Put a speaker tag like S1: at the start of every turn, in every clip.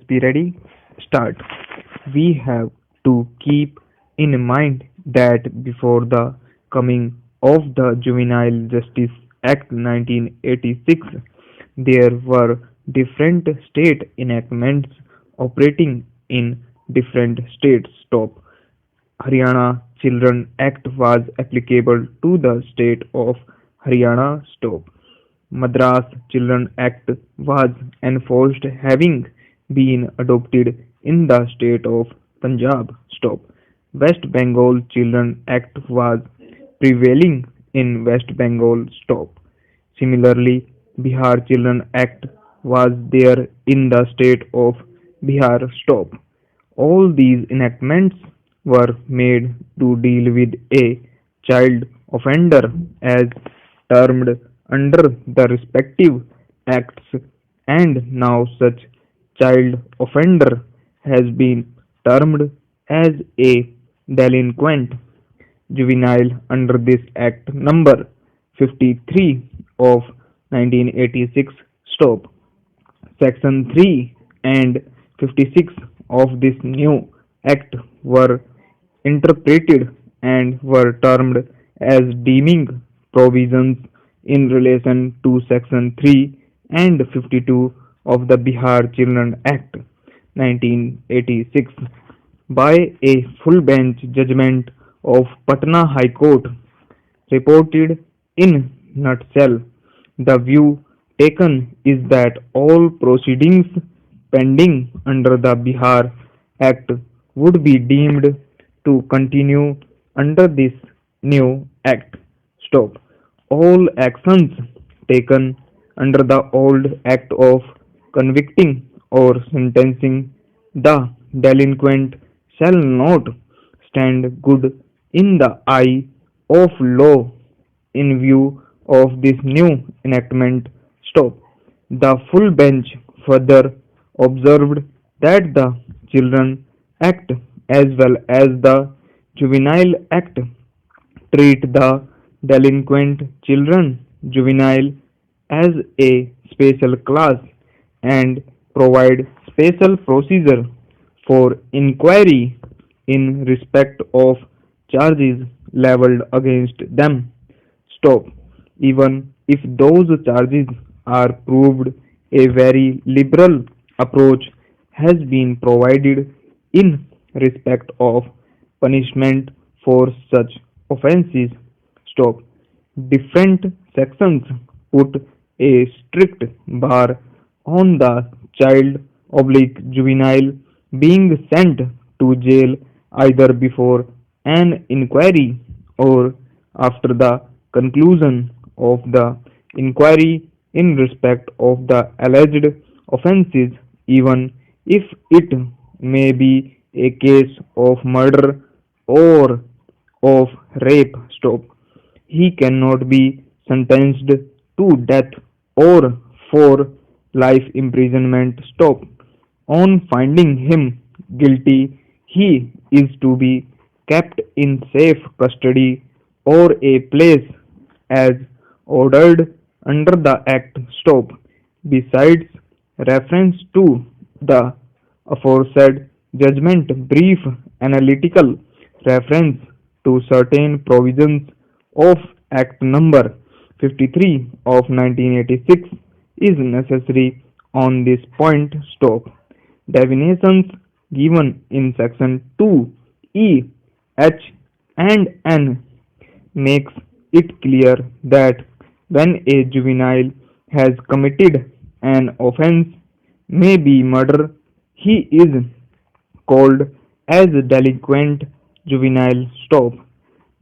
S1: be ready? Start. We have to keep in mind that before the coming of the Juvenile Justice Act 1986, there were different state enactments operating in different states. Stop. Haryana Children Act was applicable to the state of Haryana. Stop. Madras Children Act was enforced having been adopted in the state of Punjab. Stop. West Bengal Children Act was prevailing in West Bengal. Stop. Similarly, Bihar Children Act was there in the state of Bihar. Stop. All these enactments were made to deal with a child offender as termed under the respective acts, and now such child offender has been termed as a delinquent juvenile under this act number 53 of 1986. Stop. Section 3 and 56 of this new act were interpreted and were termed as deeming provisions in relation to Section 3 and 52 of the Bihar Children Act 1986 by a full bench judgment of Patna High Court. Reported in nutshell, the view taken is that all proceedings pending under the Bihar Act would be deemed to continue under this new act. Stop. All actions taken under the old act of convicting or sentencing the delinquent shall not stand good in the eye of law in view of this new enactment. Stop. The full bench further observed that the Children Act as well as the Juvenile Act treat the delinquent children juvenile as a special class and provide special procedure for inquiry in respect of charges leveled against them. Stop. Even if those charges are proved, a very liberal approach has been provided in respect of punishment for such offences. Stop. Different sections put a strict bar on the child oblique juvenile being sent to jail either before an inquiry or after the conclusion of the inquiry in respect of the alleged offences, even if it may be a case of murder or of rape. Stop. He cannot be sentenced to death or for life imprisonment. Stop. On finding him guilty, he is to be kept in safe custody or a place as ordered under the Act. Stop. Besides reference to the aforesaid judgment, brief analytical reference to certain provisions of Act number 53 of 1986 is necessary on this point. Stop. Definitions given in section 2 E, H and N makes it clear that when a juvenile has committed an offense, may be murder, he is called as delinquent juvenile. Stop.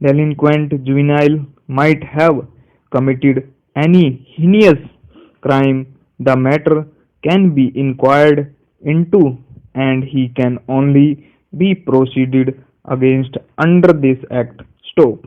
S1: Delinquent juvenile might have committed any heinous crime. The matter can be inquired into and he can only be proceeded against under this act. Stop.